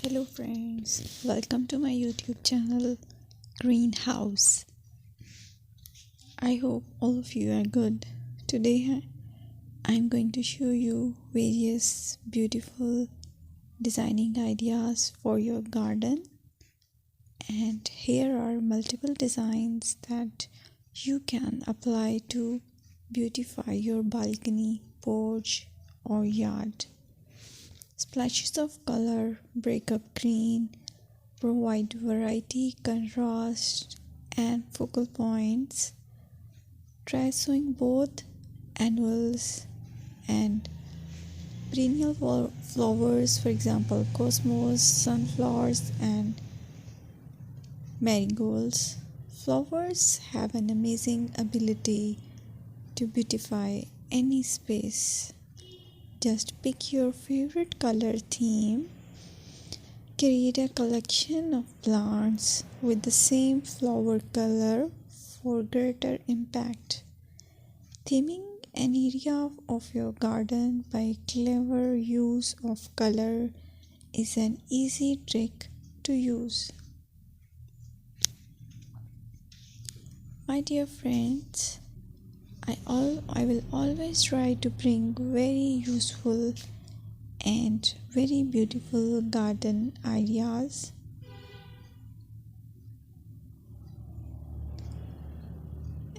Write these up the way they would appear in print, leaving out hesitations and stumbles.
Hello friends, welcome to my YouTube channel Greenhouse. I hope all of you are good. Today I'm going to show you various beautiful designing ideas for your garden, and here are multiple designs that you can apply to beautify your balcony, porch or yard. Splashes of color break up green, provide variety, contrast, and focal points. Try sowing both annuals and perennial flowers, for example, cosmos, sunflowers, and marigolds. Flowers have an amazing ability to beautify any space. Just pick your favorite color theme. Create a collection of plants with the same flower color for greater impact. Theming an area of your garden by clever use of color is an easy trick to use. My dear friends, I will always try to bring very useful and very beautiful garden ideas.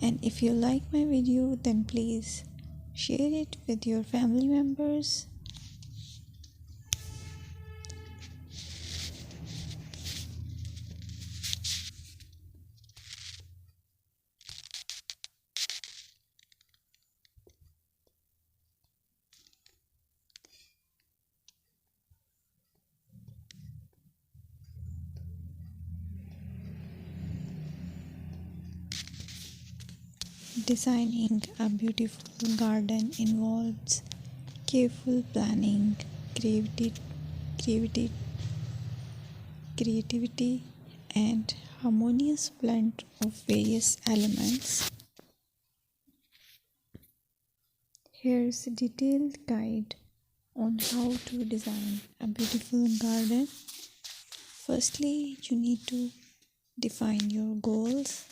And if you like my video, then please share it with your family members. Designing a beautiful garden involves careful planning, creativity, creativity, and harmonious blend of various elements. Here's a detailed guide on how to design a beautiful garden. Firstly, you need to define your goals.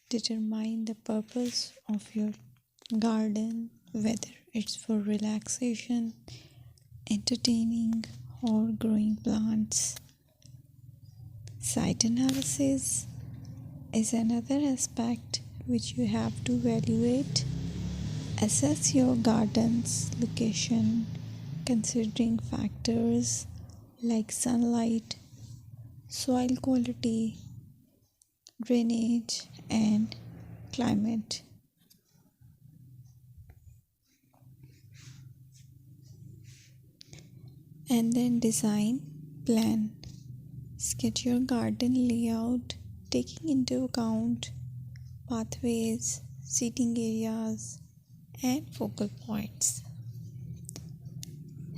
Determine the purpose of your garden, whether it's for relaxation, entertaining, or growing plants. Site analysis is another aspect which you have to evaluate. Assess your garden's location, considering factors like sunlight, soil quality, drainage, and climate. And then design plan. Sketch your garden layout, taking into account pathways, seating areas, and focal points.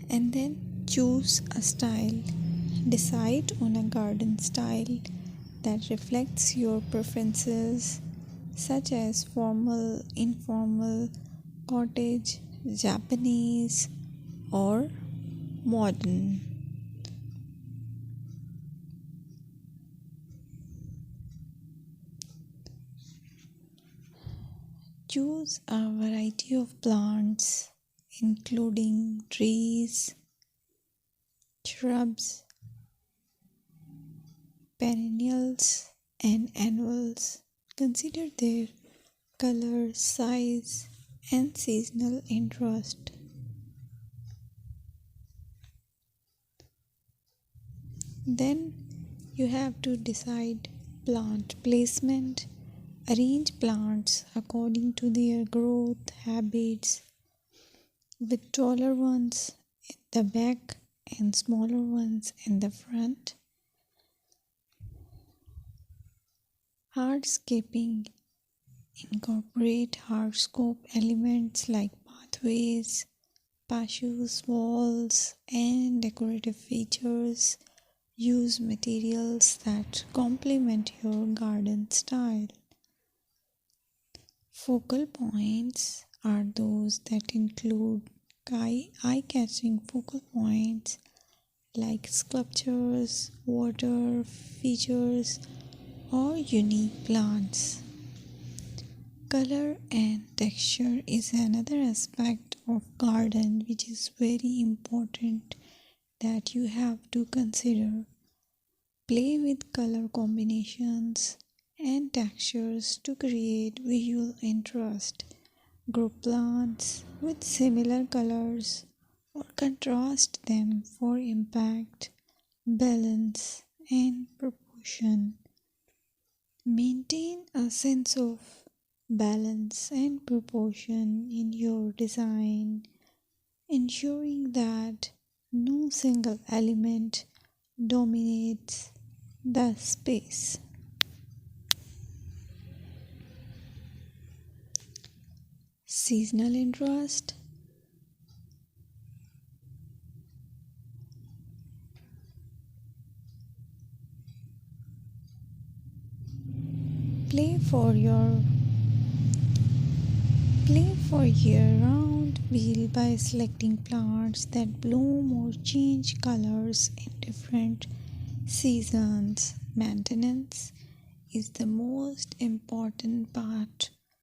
And then choose a style. Decide on a garden style that reflects your preferences, such as formal, informal, cottage, Japanese, or modern. Choose a variety of plants, including trees, shrubs, perennials, and annuals. Consider their color, size, and seasonal interest. Then you have to decide plant placement. Arrange plants according to their growth habits, with taller ones in the back and smaller ones in the front. Hardscaping incorporate hardscape elements like pathways, patios, walls, and decorative features. Use materials that complement your garden style. Focal points are those that include eye-catching focal points like sculptures, water features, or unique plants. Color and texture is another aspect of garden which is very important that you have to consider. Play with color combinations and textures to create visual interest. Group plants with similar colors or contrast them for impact, balance, and proportion. Maintain a sense of balance and proportion in your design, ensuring that no single element dominates the space. Seasonal interest. Play for your Play for year-round wheel by selecting plants that bloom or change colors in different seasons. Maintenance is the most important part